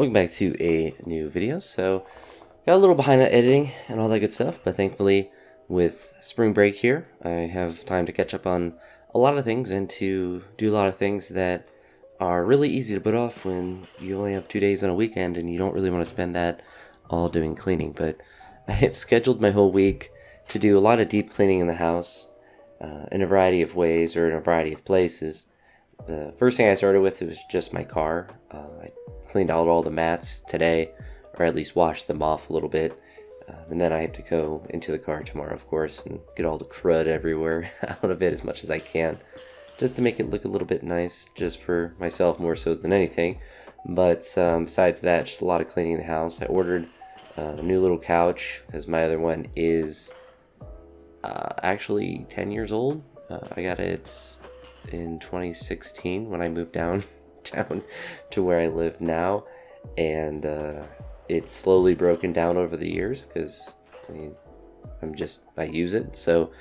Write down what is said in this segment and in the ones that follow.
Welcome back to a new video. So, got a little behind on editing and all that good stuff, but thankfully, with spring break here, I have time to catch up on a lot of things and to do a lot of things that are really easy to put off when you only have 2 days on a weekend and you don't really want to spend that all doing cleaning. But I have scheduled my whole week to do a lot of deep cleaning in the house in a variety of ways or in a variety of places. The first thing I started with was just my car. I cleaned out all the mats today, or at least washed them off a little bit. And then I have to go into the car tomorrow, of course, and get all the crud everywhere out of it as much as I can, just to make it look a little bit nice, just for myself more so than anything. But besides that, just a lot of cleaning the house. I ordered a new little couch, because my other one is actually 10 years old. I got it in 2016 when I moved down to where I live now, and it's slowly broken down over the years because I use it. So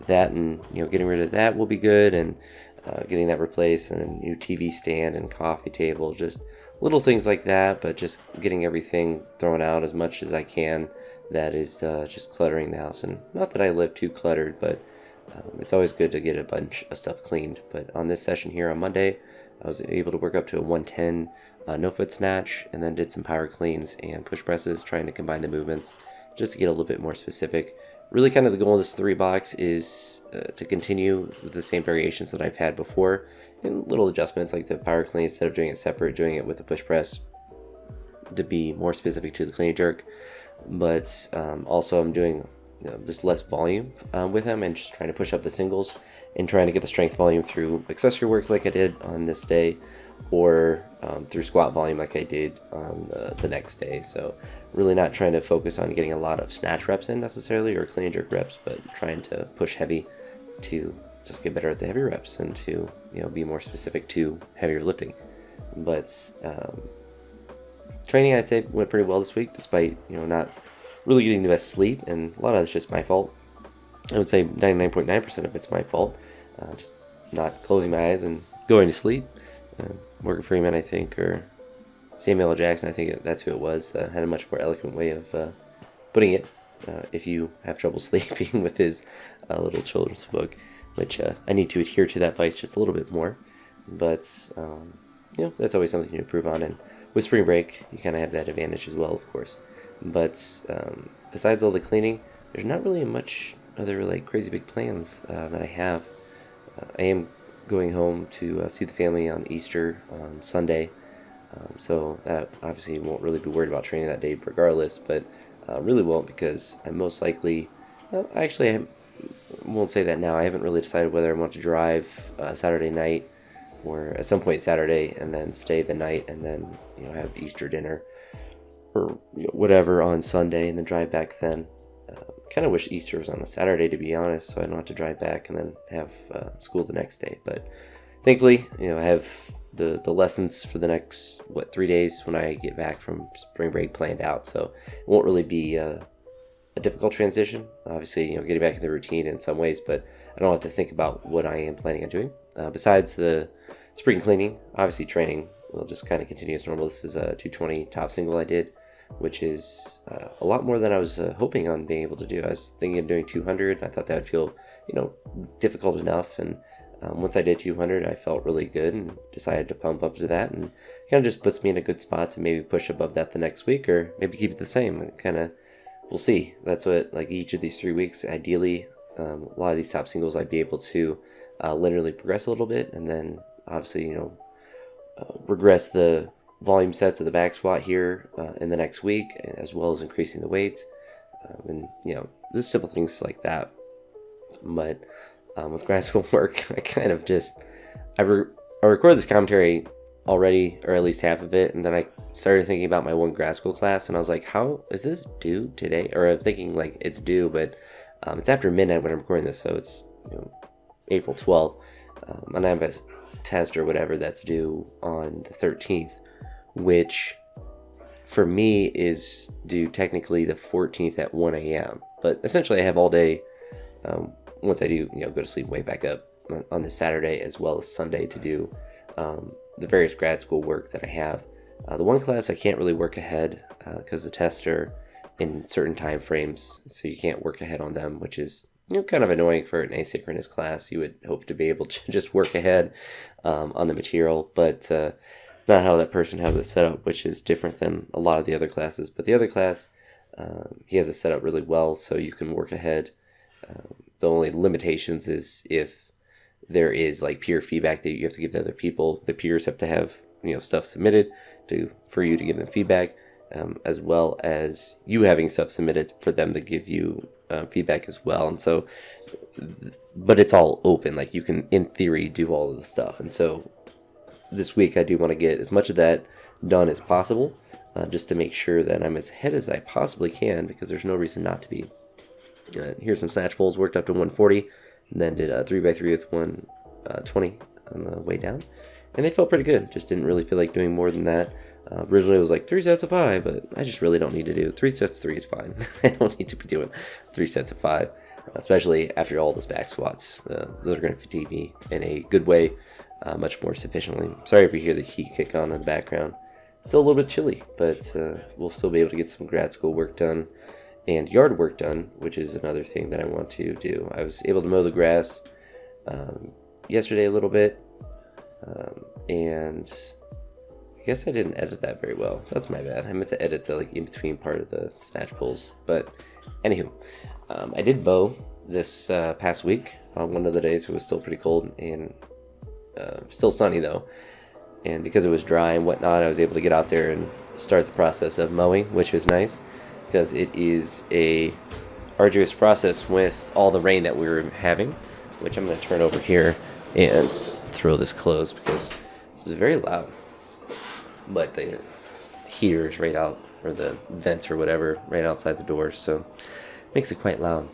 that, and getting rid of that will be good, and getting that replaced, and a new TV stand and coffee table, just little things like that. But just getting everything thrown out as much as I can that is just cluttering the house. And not that I live too cluttered, but it's always good to get a bunch of stuff cleaned. But on this session here on Monday, I was able to work up to a 110 no foot snatch, and then did some power cleans and push presses, trying to combine the movements just to get a little bit more specific. Really kind of the goal of this 3-box is to continue with the same variations that I've had before, and little adjustments like the power clean, instead of doing it separate, doing it with the push press to be more specific to the clean jerk. But also I'm doing just less volume with them, and just trying to push up the singles and trying to get the strength volume through accessory work like I did on this day, or through squat volume like I did on the next day. So really not trying to focus on getting a lot of snatch reps in necessarily, or clean and jerk reps, but trying to push heavy to just get better at the heavy reps, and to be more specific to heavier lifting. But training, I'd say, went pretty well this week, despite not really getting the best sleep, and a lot of it's just my fault. I would say 99.9% of it's my fault. Just not closing my eyes and going to sleep. Morgan Freeman, I think, or Samuel L. Jackson, I think that's who it was, had a much more eloquent way of putting it, if you have trouble sleeping, with his little children's book, which I need to adhere to that vice just a little bit more. But that's always something to improve on, and with spring break you kind of have that advantage as well, of course. But besides all the cleaning, there's not really much other like crazy big plans that I have. I am going home to see the family on Easter on Sunday, so that obviously won't really be worried about training that day regardless, but really won't, because I most likely, I won't say that now, I haven't really decided whether I want to drive Saturday night, or at some point Saturday, and then stay the night, and then have Easter dinner or whatever on Sunday, and then drive back then. Kind of wish Easter was on a Saturday, to be honest, so I don't have to drive back and then have school the next day. But thankfully, I have the lessons for the next 3 days when I get back from spring break planned out, so it won't really be a difficult transition. Obviously, getting back in the routine in some ways, but I don't have to think about what I am planning on doing. Besides the spring cleaning, obviously training will just kind of continue as normal. This is a 220 top single I did, which is a lot more than I was hoping on being able to do. I was thinking of doing 200. I thought that would feel, difficult enough. And once I did 200, I felt really good and decided to pump up to that. And kind of just puts me in a good spot to maybe push above that the next week, or maybe keep it the same. And kind of, we'll see. That's what, like, each of these 3 weeks, ideally, a lot of these top singles, I'd be able to linearly progress a little bit. And then obviously, regress the volume sets of the back squat here in the next week, as well as increasing the weights, and just simple things like that. But with grad school work, I kind of just I recorded this commentary already, or at least half of it, and then I started thinking about my one grad school class, and I was like, how is this due today? Or I'm thinking like it's due, but it's after midnight when I'm recording this, so it's April 12th, and I have a test or whatever that's due on the 13th, which for me is due technically the 14th at 1 a.m. But essentially I have all day, once I do go to sleep, wake back up on this Saturday as well as Sunday, to do the various grad school work that I have The one class I can't really work ahead because the tests are in certain time frames, so you can't work ahead on them, which is kind of annoying for an asynchronous class. You would hope to be able to just work ahead on the material, but not how that person has it set up, which is different than a lot of the other classes. But the other class, he has it set up really well, so you can work ahead. The only limitations is if there is like peer feedback that you have to give to other people. The peers have to have stuff submitted for you to give them feedback, as well as you having stuff submitted for them to give you feedback as well. And so, but it's all open. Like you can, in theory, do all of the stuff. And so this week I do want to get as much of that done as possible, just to make sure that I'm as ahead as I possibly can, because there's no reason not to be. Here's some snatch pulls, worked up to 140, and then did a 3x3 with 120 on the way down. And they felt pretty good. Just didn't really feel like doing more than that. Originally it was like 3 sets of 5, but I just really don't need to do 3 sets of 3 is fine. I don't need to be doing 3 sets of 5, especially after all those back squats. Those are going to fatigue me in a good way, much more sufficiently. Sorry if you hear the heat kick on in the background. Still a little bit chilly, but we'll still be able to get some grad school work done and yard work done, which is another thing that I want to do. I was able to mow the grass yesterday a little bit, and I guess I didn't edit that very well. That's my bad. I meant to edit the in between part of the snatch pulls. But anywho, I did bow this past week on one of the days. It was still pretty cold and still sunny though. And because it was dry and whatnot, I was able to get out there and start the process of mowing, which was nice because it is a arduous process with all the rain that we were having, which I'm going to turn over here and throw this closed because this is very loud. But the heater is right out, or the vents or whatever, right outside the door, so it makes it quite loud.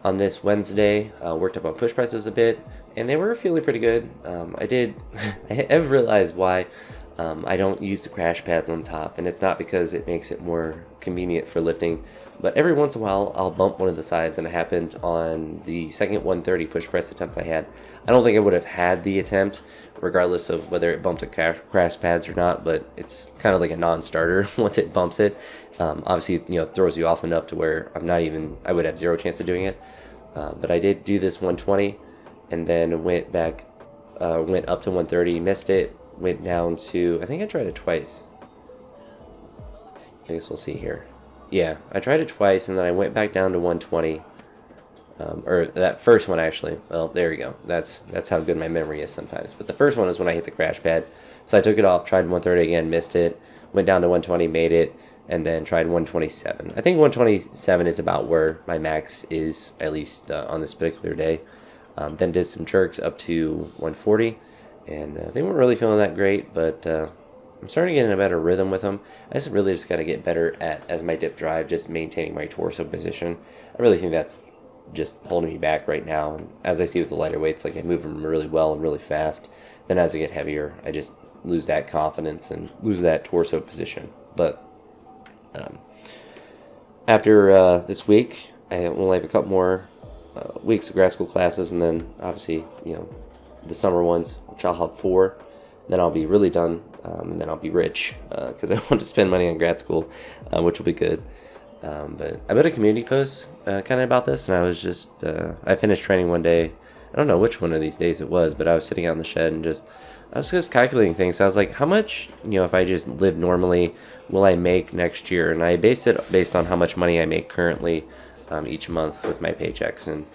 On this Wednesday, worked up on push presses a bit, and they were feeling pretty good. I've realized why I don't use the crash pads on top, and it's not because it makes it more convenient for lifting, but every once in a while I'll bump one of the sides, and it happened on the second 130 push press attempt I had. I don't think I would have had the attempt regardless of whether it bumped the crash pads or not, but it's kind of like a non-starter once it bumps it. Obviously, it throws you off enough to where I would have zero chance of doing it. But I did do this 120 and then went up to 130, missed it, went down to, I think I tried it twice. I guess we'll see here. Yeah, I tried it twice and then I went back down to 120. Or that first one actually. Well, there you go. That's how good my memory is sometimes. But the first one is when I hit the crash pad. So I took it off, tried 130 again, missed it, went down to 120, made it, and then tried 127. I think 127 is about where my max is, at least on this particular day. Then did some jerks up to 140, and they weren't really feeling that great, but I'm starting to get in a better rhythm with them. I just got to get better at, as my dip drive, just maintaining my torso position. I really think that's just holding me back right now. And as I see with the lighter weights, like I move them really well and really fast. Then as I get heavier, I just lose that confidence and lose that torso position. But after this week, I will have a couple more weeks of grad school classes, and then obviously, the summer ones, which I'll have 4. Then I'll be really done, and then I'll be rich because I want to spend money on grad school, which will be good. But I made a community post kind of about this, and I was just, I finished training one day. I don't know which one of these days it was, but I was sitting out in the shed and I was just calculating things. So I was like, how much, if I just live normally, will I make next year? And I based it based on how much money I make currently each month with my paychecks. And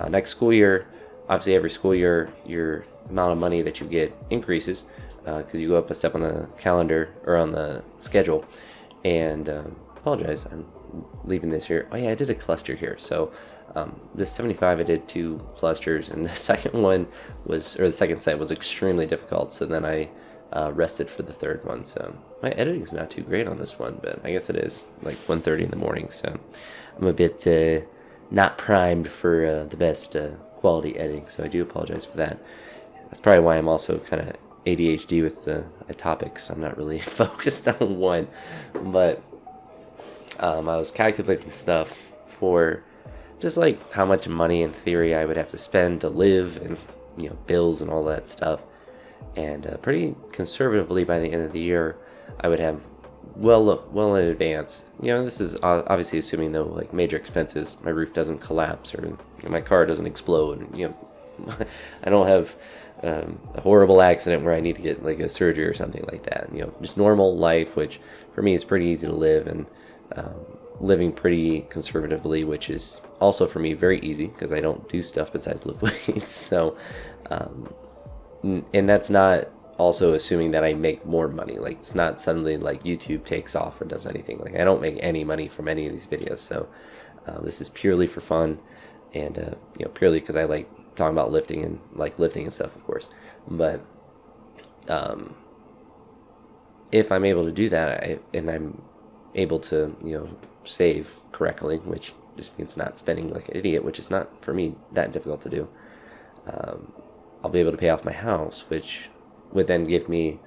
next school year, obviously every school year, your amount of money that you get increases because you go up a step on the calendar or on the schedule. And apologize, I'm leaving this here. Oh yeah, I did a cluster here. So this 75, I did 2 clusters, and the second set was extremely difficult. So then I rested for the third one. So my editing's not too great on this one, but I guess it is like 1:30 in the morning. So I'm a bit not primed for the best quality editing. So I do apologize for that. That's probably why I'm also kind of ADHD with the topics. I'm not really focused on one, but I was calculating stuff for just like how much money in theory I would have to spend to live and bills and all that stuff. And pretty conservatively by the end of the year, I would have well in advance. This is obviously assuming no like major expenses. My roof doesn't collapse or my car doesn't explode. I don't have a horrible accident where I need to get like a surgery or something like that. Just normal life, which for me is pretty easy to live, and living pretty conservatively, which is also for me very easy because I don't do stuff besides lift weights. So, and that's not also assuming that I make more money. Like, it's not suddenly like YouTube takes off or does anything. Like, I don't make any money from any of these videos. So this is purely for fun, and purely because I like talking about lifting and like lifting and stuff, of course. But if I'm able to do that, and I'm able to save correctly, which just means not spending like an idiot, which is not for me that difficult to do, I'll be able to pay off my house, which would then give me,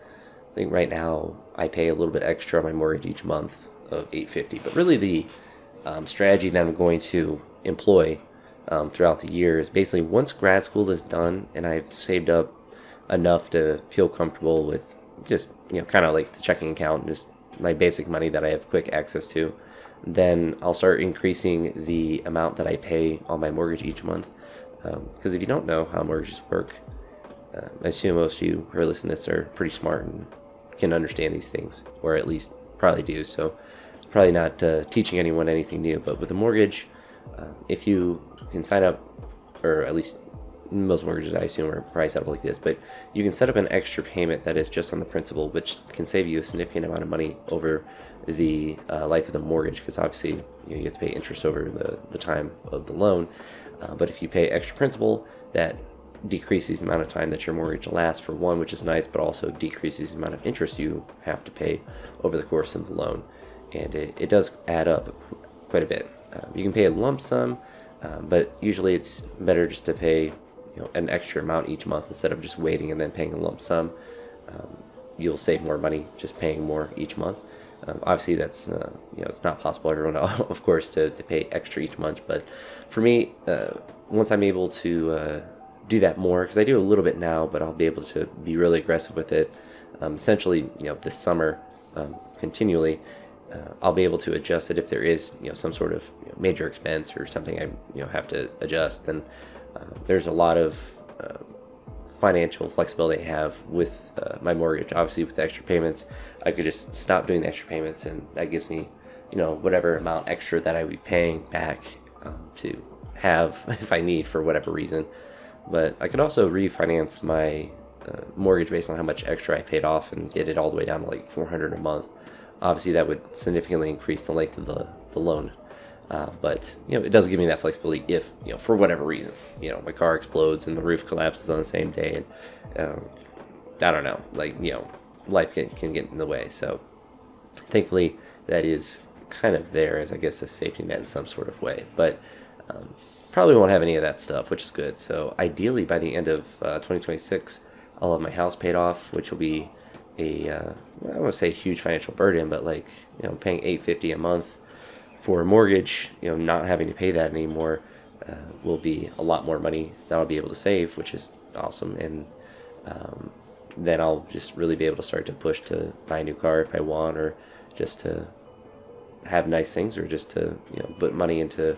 I think right now I pay a little bit extra on my mortgage each month of $850. But really the strategy that I'm going to employ throughout the year is basically, once grad school is done and I've saved up enough to feel comfortable with just kind of like the checking account, just my basic money that I have quick access to, then I'll start increasing the amount that I pay on my mortgage each month. Because if you don't know how mortgages work, I assume most of you who are listening to this are pretty smart and can understand these things, or at least probably do. So probably not teaching anyone anything new. But with a mortgage, if you can sign up, or at least most mortgages I assume are probably set up like this, but you can set up an extra payment that is just on the principal, which can save you a significant amount of money over the life of the mortgage, because obviously you have to pay interest over the time of the loan. But if you pay extra principal, that decreases the amount of time that your mortgage lasts, for one, which is nice, but also decreases the amount of interest you have to pay over the course of the loan. And it does add up quite a bit. You can pay a lump sum, but usually it's better just to pay an extra amount each month instead of just waiting and then paying a lump sum. You'll save more money just paying more each month. Obviously that's it's not possible everyone of course to pay extra each month, but for me, once I'm able to do that more, because I do a little bit now, but I'll be able to be really aggressive with it essentially this summer, continually. I'll be able to adjust it if there is some sort of major expense or something I have to adjust. Then there's a lot of financial flexibility I have with my mortgage. Obviously with the extra payments, I could just stop doing the extra payments, and that gives me whatever amount extra that I would be paying back to have if I need for whatever reason. But I could also refinance my mortgage based on how much extra I paid off and get it all the way down to like $400 a month. Obviously that would significantly increase the length of the loan. But it does give me that flexibility if for whatever reason my car explodes and the roof collapses on the same day, and I don't know, like life can get in the way. So thankfully that is kind of there as, I guess, a safety net in some sort of way. But probably won't have any of that stuff, which is good. So ideally by the end of 2026 I'll have my house paid off, which will be I don't want to say a huge financial burden, but like paying $850 a month for a mortgage, not having to pay that anymore, will be a lot more money that I'll be able to save, which is awesome. And then I'll just really be able to start to push to buy a new car if I want, or just to have nice things, or just to put money into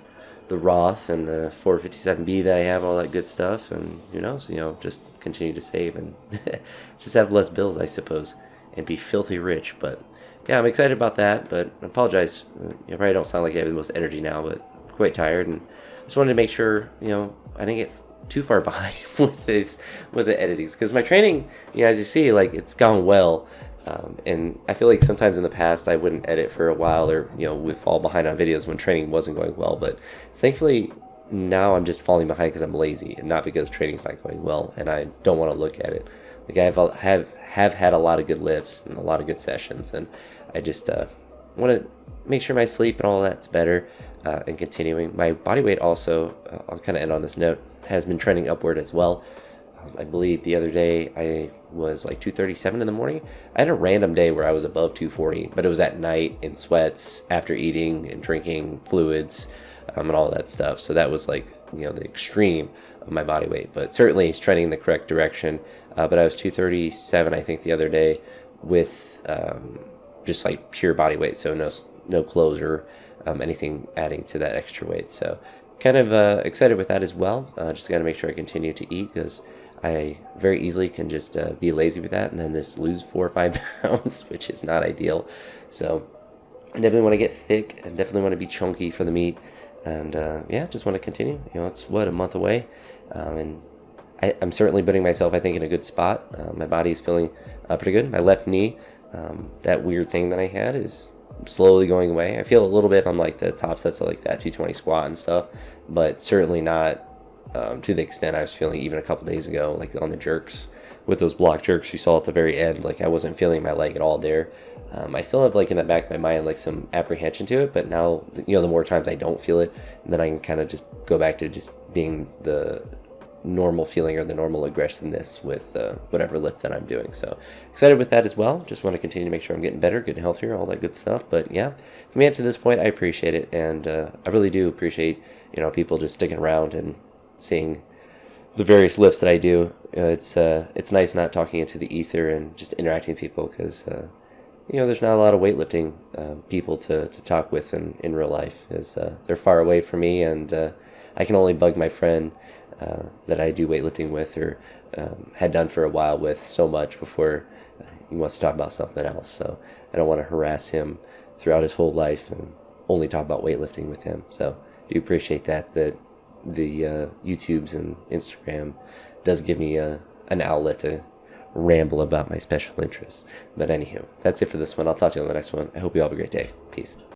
the Roth and the 457B that I have, all that good stuff, and who knows, just continue to save and just have less bills, I suppose, and be filthy rich. But yeah, I'm excited about that, but I apologize. I probably don't sound like I have the most energy now, but I'm quite tired, and just wanted to make sure, I didn't get too far behind with the editing, because my training, as you see, like, it's gone well. And I feel like sometimes in the past I wouldn't edit for a while, or would fall behind on videos when training wasn't going well. But thankfully now I'm just falling behind because I'm lazy, and not because training's not going well and I don't want to look at it. Like, I have had a lot of good lifts and a lot of good sessions, and I just want to make sure my sleep and all that's better, and continuing. My body weight also, I'll kind of end on this note, has been trending upward as well. I believe the other day I was like 237 in the morning. I had a random day where I was above 240, but it was at night in sweats after eating and drinking fluids, and all that stuff. So that was like the extreme of my body weight, but certainly it's trending in the correct direction. But I was 237 I think the other day with just like pure body weight, so no clothes or anything adding to that extra weight. So kind of excited with that as well. Just got to make sure I continue to eat, because I very easily can just be lazy with that and then just lose 4 or 5 pounds, which is not ideal. So I definitely want to get thick and definitely want to be chunky for the meet. And yeah, just want to continue. It's a month away. And I'm certainly putting myself, I think, in a good spot. My body is feeling pretty good. My left knee, that weird thing that I had, is slowly going away. I feel a little bit on like the top sets of like that 220 squat and stuff, but certainly not to the extent I was feeling even a couple days ago, like on the jerks, with those block jerks you saw at the very end. Like I wasn't feeling my leg at all there. I still have like in the back of my mind like some apprehension to it, but now the more times I don't feel it, then I can kind of just go back to just being the normal feeling or the normal aggressiveness with whatever lift that I'm doing. So excited with that as well. Just want to continue to make sure I'm getting better, getting healthier, all that good stuff. But yeah, if we get to this point, I appreciate it, and I really do appreciate people just sticking around and seeing the various lifts that I do. It's nice not talking into the ether and just interacting with people, because there's not a lot of weightlifting people to talk with in real life, as they're far away from me, and I can only bug my friend that I do weightlifting with, or had done for a while with, so much before he wants to talk about something else. So I don't want to harass him throughout his whole life and only talk about weightlifting with him. So I do appreciate that the YouTubes and Instagram does give me an outlet to ramble about my special interests. But anywho, that's it for this one. I'll talk to you on the next one. I hope you all have a great day. Peace.